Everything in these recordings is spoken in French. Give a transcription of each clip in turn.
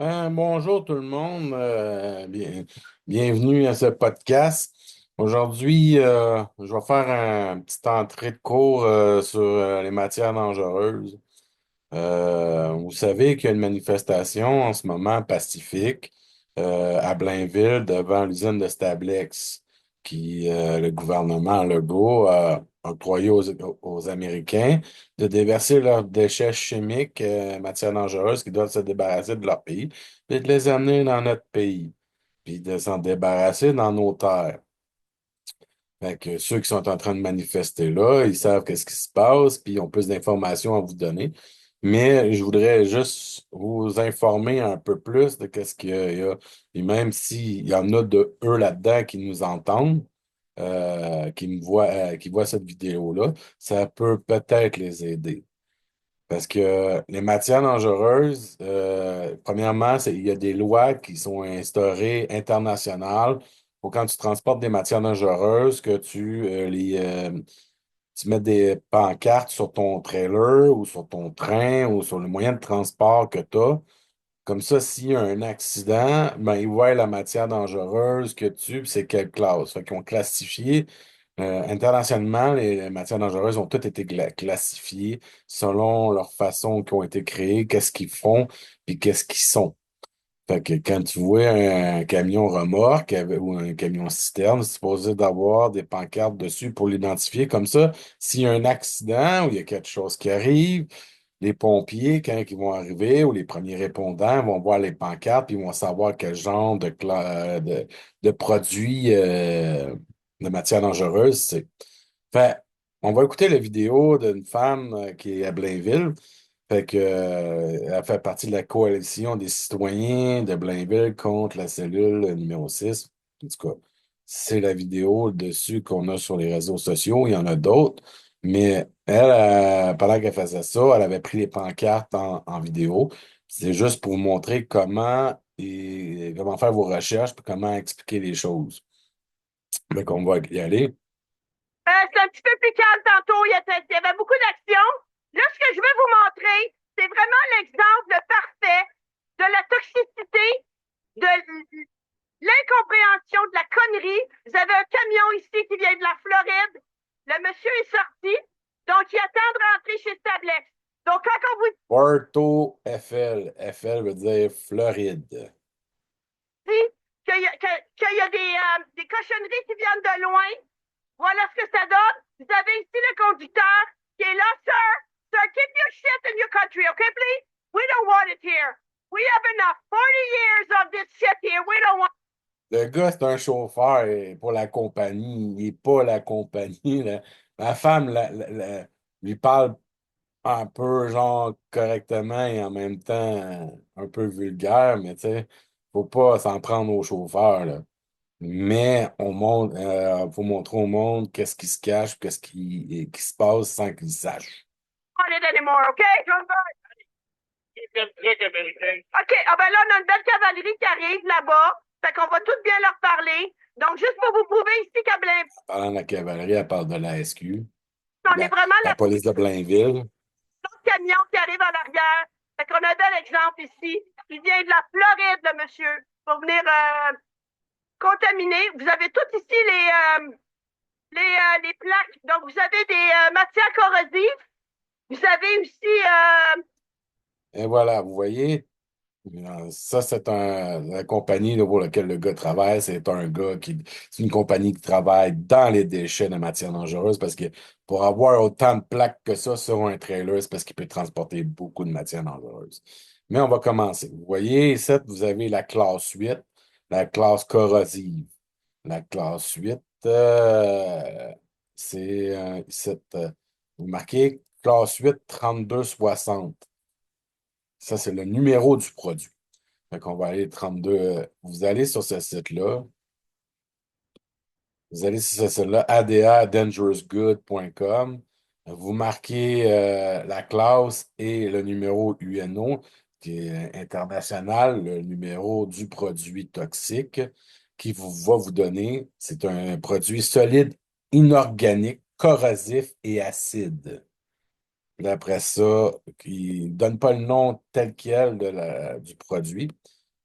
Bonjour tout le monde. Bienvenue à ce podcast. Aujourd'hui, je vais faire un petit entrée de cours sur les matières dangereuses. Vous savez qu'il y a une manifestation en ce moment pacifique à Blainville devant l'usine de Stablex qui le gouvernement Legault a octroyé aux Américains de déverser leurs déchets chimiques, matières dangereuses qui doivent se débarrasser de leur pays et de les amener dans notre pays, puis de s'en débarrasser dans nos terres. Fait que ceux qui sont en train de manifester là, ils savent qu'est-ce qui se passe, puis ils ont plus d'informations à vous donner. Mais je voudrais juste vous informer un peu plus de qu'est-ce qu'il y a. Et même s'il y en a de eux là-dedans qui nous entendent, qui voient cette vidéo-là, ça peut peut-être les aider. Parce que les matières dangereuses, premièrement, il y a des lois qui sont instaurées internationales pour quand tu transportes des matières dangereuses, que tu mets des pancartes sur ton trailer ou sur ton train ou sur le moyen de transport que tu as. Comme ça, s'il y a un accident, ben, ils voient la matière dangereuse que tu, puis c'est quelle classe. Fait qu'ils ont classifié, internationalement, les matières dangereuses ont toutes été classifiées selon leur façon qu'ils ont été créées, qu'est-ce qu'ils font, puis qu'est-ce qu'ils sont. Fait que quand tu vois un camion remorque ou un camion citerne, c'est supposé d'avoir des pancartes dessus pour l'identifier. Comme ça, s'il y a un accident ou il y a quelque chose qui arrive, les pompiers, quand ils vont arriver, ou les premiers répondants vont voir les pancartes, puis ils vont savoir quel genre de produits de matière dangereuse c'est. Fait, on va écouter la vidéo d'une femme qui est à Blainville. Fait que, elle fait partie de la coalition des citoyens de Blainville contre la cellule numéro 6. En tout cas, c'est la vidéo dessus qu'on a sur les réseaux sociaux. Il y en a d'autres. Mais elle, pendant qu'elle faisait ça, elle avait pris les pancartes en vidéo. C'est juste pour vous montrer comment faire vos recherches et comment expliquer les choses. Donc, on va y aller. C'est un petit peu plus calme tantôt. Il y avait beaucoup d'action. Là, ce que je vais vous montrer, c'est vraiment l'exemple parfait de la toxicité, de l'incompréhension, de la connerie. Vous avez un camion ici qui vient de la Floride. Le monsieur est sorti, donc il attend de rentrer chez Stablex. Donc, quand on vous Porto FL. FL veut dire Floride. dit qu'il y a des cochonneries qui viennent de loin, voilà ce que ça donne. Vous avez ici le conducteur qui est là, sir. Sir, keep your shit in your country, okay, please? We don't want it here. We have enough 40 years of this shit here. We don't want. Le gars, c'est un chauffeur pour la compagnie. Il n'est pas la compagnie, là. Ma femme lui parle un peu, genre, correctement et en même temps un peu vulgaire, mais tu sais, faut pas s'en prendre au chauffeur, là. Mais faut montrer au monde qu'est-ce qui se cache, qui se passe sans qu'ils sachent. Want it anymore, okay? OK, ah ben là, on a une belle cavalerie qui arrive là-bas. Fait qu'on va tout bien leur parler. Donc, juste pour vous prouver ici qu'à Blainville, Parlant de la cavalerie, elle parle de la SQ, on est vraiment la police de Blainville. l'autre camion qui arrive en arrière. Fait qu'on a un bel exemple ici. Il vient de la Floride, le monsieur, pour venir contaminer. Vous avez tout ici les plaques. Donc, vous avez des matières corrosives. Vous avez aussi, Et voilà, vous voyez, ça, la compagnie là, pour laquelle le gars travaille. C'est une compagnie qui travaille dans les déchets de matières dangereuses parce que pour avoir autant de plaques que ça sur un trailer, c'est parce qu'il peut transporter beaucoup de matières dangereuses. Mais on va commencer. Vous voyez, ici, vous avez la classe 8, la classe corrosive. La classe 8, c'est vous marquez classe 8 6260. Ça, c'est le numéro du produit. Fait qu'on va aller 32. Vous allez sur ce site-là. Vous allez sur ce site-là, adadangerousgood.com. Vous marquez la classe et le numéro UNO, qui est international, le numéro du produit toxique, qui va vous donner. C'est un produit solide, inorganique, corrosif et acide. Puis après ça, il ne donne pas le nom tel quel du produit,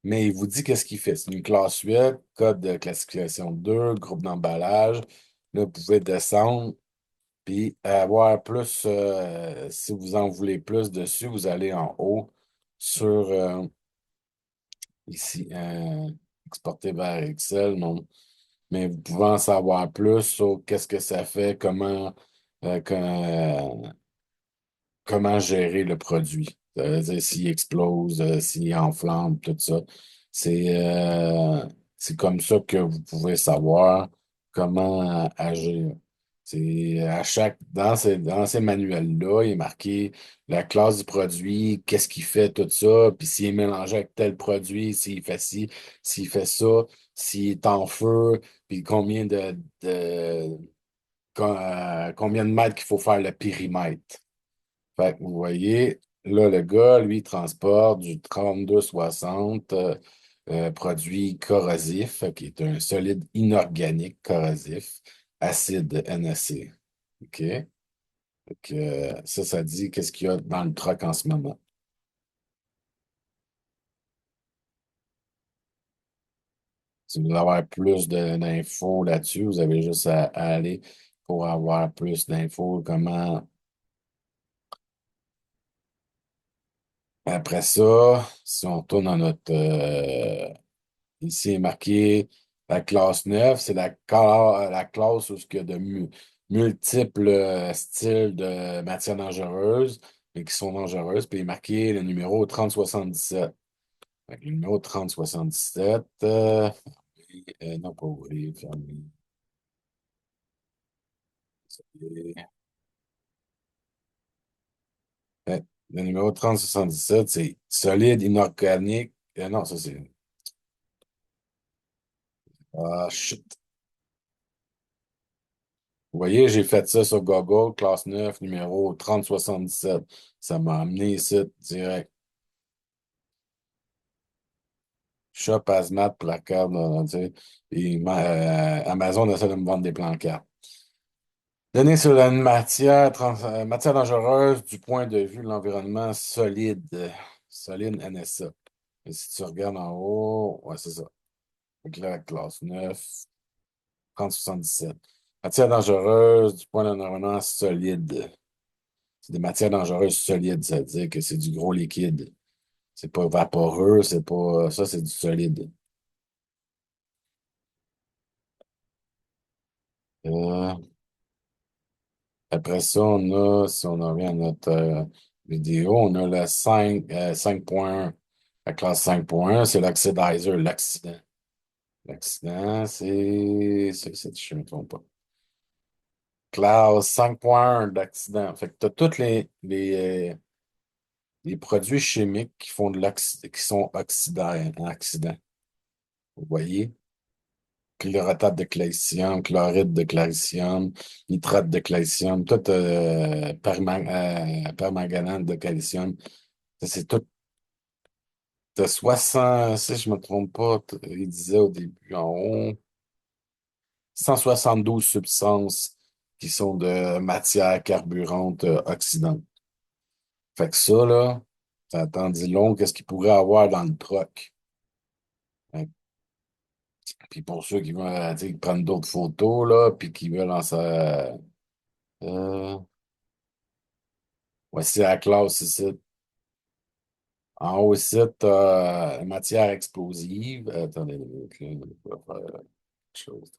mais il vous dit qu'est-ce qu'il fait. C'est une classe 8, code de classification 2, groupe d'emballage. Là, vous pouvez descendre, puis avoir plus, si vous en voulez plus dessus, vous allez en haut sur, ici, exporter vers Excel, non. Mais vous pouvez en savoir plus sur qu'est-ce que ça fait, euh, que- comment gérer le produit. C'est-à-dire s'il explose, s'il enflamme, tout ça. C'est c'est comme ça que vous pouvez savoir comment agir. C'est à chaque, dans ces manuels-là, il est marqué la classe du produit, qu'est-ce qu'il fait, tout ça, puis s'il est mélangé avec tel produit, s'il fait ci, s'il fait ça, s'il est en feu, puis combien de mètres qu'il faut faire le périmètre. Fait que vous voyez, là, le gars, lui, transporte du 3260 produit corrosif, qui est un solide inorganique corrosif, acide NaC. OK? Fait que, ça dit qu'est-ce qu'il y a dans le truck en ce moment. Si vous voulez avoir plus d'infos là-dessus, vous avez juste à aller pour avoir plus d'infos. Comment. Après ça, si on tourne dans notre ici est marqué la classe 9, c'est la classe où il y a de multiples styles de matières dangereuses, mais qui sont dangereuses. Puis il est marqué le numéro 3077. Fait que le numéro 3077, non pas ouvrir, fermer. Le numéro 3077, c'est solide, inorganique. Non, ça c'est. Ah, shit. Vous voyez, j'ai fait ça sur Google, classe 9, numéro 3077. Ça m'a amené ici direct. Shop, Hazmat, placard, tu sais. Et Amazon essaie de me vendre des plancards. Données sur la matière dangereuse du point de vue de l'environnement solide. Solide NSA. Et si tu regardes en haut, ouais, c'est ça. Donc là, classe 9, 3077. Matière dangereuse du point de l'environnement solide. C'est des matières dangereuses solides, ça veut dire que c'est du gros liquide. C'est pas vaporeux, c'est pas. Ça, c'est du solide. Euh, Après ça, si on en revient à notre vidéo, on a le 5.1. La classe 5.1, c'est l'oxidizer, l'accident. L'accident, je ne me trompe pas. Classe 5.1 d'accident. Fait que tu as tous les produits chimiques qui font qui sont oxydants, en accident. Vous voyez? Chlorotate de calcium, chloride de calcium, nitrate de calcium, tout permanganate de calcium. Ça, c'est tout. T'as 60, si je ne me trompe pas, il disait au début en haut, 172 substances qui sont de matière carburante oxydante. Fait que ça, là, ça t'en dit long, qu'est-ce qu'il pourrait avoir dans le troc. Hein. Puis pour ceux qui veulent, tu sais, qui prennent d'autres photos, là, puis qui veulent en sa. Voici la classe ici. En haut ici, tu as matière explosive. Attendez, une minute, là, on va faire quelque chose.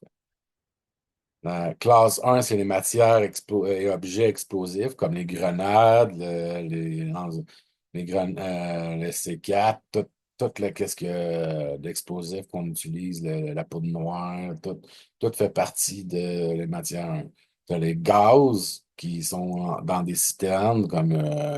La classe 1, c'est les matières et objets explosifs, comme les grenades, le C4, tout qu'est-ce que d'explosif qu'on utilise, la poudre noire, tout fait partie les matières. Tu as les gaz qui sont dans des citernes, comme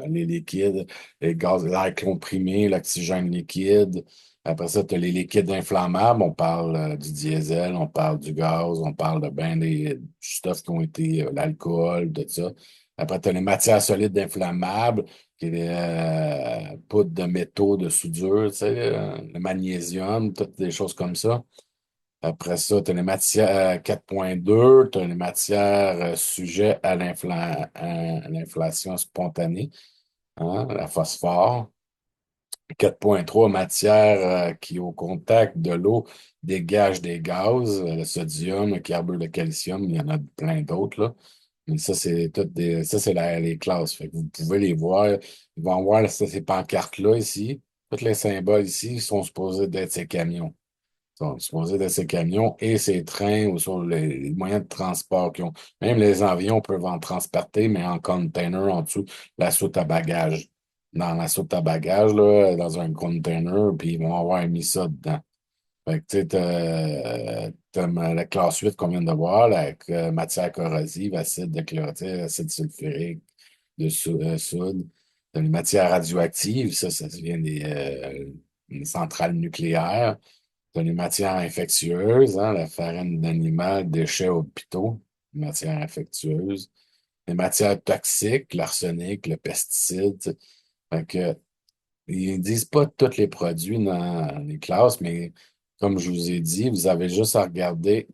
les liquides, les gaz, l'air comprimé, l'oxygène liquide. Après ça, tu as les liquides inflammables. On parle du diesel, on parle du gaz, on parle de bien des stuff qui ont été l'alcool, tout ça. Après, tu as les matières solides inflammables, qui est les poudres de métaux, de soudure, tu sais, le magnésium, toutes des choses comme ça. Après ça, tu as les matières 4.2, tu as les matières sujets à l'inflation spontanée, hein, la phosphore. 4.3 matières qui, au contact de l'eau, dégagent des gaz, le sodium, le carbure, le calcium, il y en a plein d'autres, là. Mais ça, c'est toutes ça, c'est les classes. Fait que vous pouvez les voir. Ils vont voir ces pancartes-là ici. Tous les symboles ici sont supposés d'être ces camions. Sont supposés d'être ces camions et ces trains ou sur les moyens de transport qui ont. Même les avions peuvent en transporter, mais en container en dessous, la soute à bagages. Dans la soute à bagages, là, dans un container, puis ils vont avoir mis ça dedans. Fait que, tu sais, la classe 8 qu'on vient de voir, la matière corrosive, acide de chlorure, acide sulfurique, soude. T'as les matières radioactives, ça vient des centrales nucléaires. T'as les matières infectieuses, hein, la farine d'animal, déchets hôpitaux, matières infectieuses. Les matières toxiques, l'arsenic, le pesticide. Fait que, ils disent pas tous les produits dans les classes, mais comme je vous ai dit, vous avez juste à regarder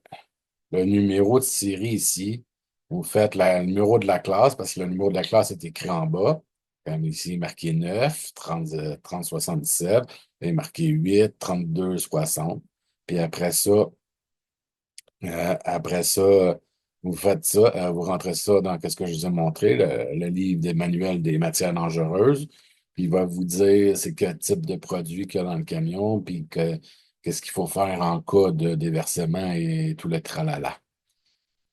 le numéro de série ici. Vous faites le numéro de la classe, parce que le numéro de la classe est écrit en bas. Comme ici, marqué 9, 30, 3077, et marqué 8, 32, 60. Puis après ça, vous faites ça, vous rentrez ça dans ce que je vous ai montré, le livre des manuels des matières dangereuses. Puis il va vous dire c'est quel type de produit qu'il y a dans le camion, puis qu'est-ce qu'il faut faire en cas de déversement et tout le tralala.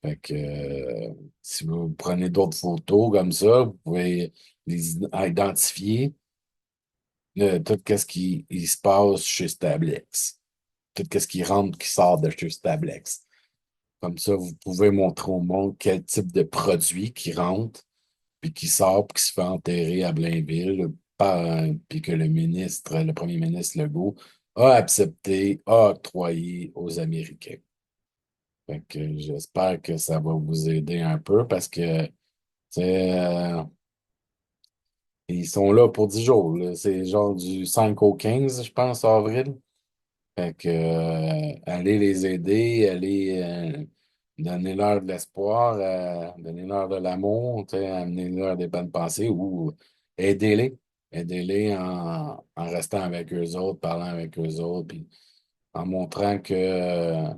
Fait que si vous prenez d'autres photos comme ça, vous pouvez identifier tout ce qui il se passe chez Stablex. Tout ce qui rentre, qui sort de chez Stablex. Comme ça, vous pouvez montrer au monde quel type de produit qui rentre, puis qui sort, puis qui se fait enterrer à Blainville, puis que le premier ministre Legault a accepté, a octroyé aux Américains. Fait que j'espère que ça va vous aider un peu parce que ils sont là pour 10 jours, là. C'est genre du 5 au 15, je pense, avril. Fait que, allez les aider, allez donner-leur de l'espoir, donner-leur de l'amour, tu sais, amener-leur des bonnes pensées ou aidez-les. Aidez-les en restant avec eux autres, parlant avec eux autres, puis en montrant que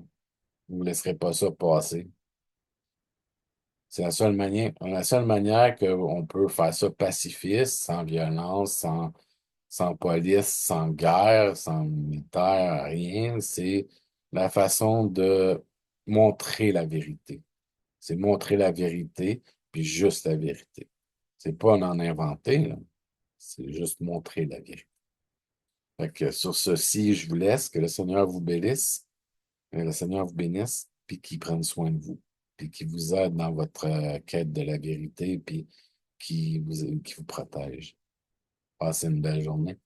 vous ne laisserez pas ça passer. C'est la seule manière qu'on peut faire ça pacifiste, sans violence, sans police, sans guerre, sans militaire, rien. C'est la façon de montrer la vérité. C'est montrer la vérité, puis juste la vérité. C'est pas en inventer, là. C'est juste montrer la vérité. Fait que sur ceci, je vous laisse. Que le Seigneur vous bénisse. Que le Seigneur vous bénisse, puis qu'il prenne soin de vous, puis qu'il vous aide dans votre quête de la vérité, puis qui vous protège. Passez une belle journée.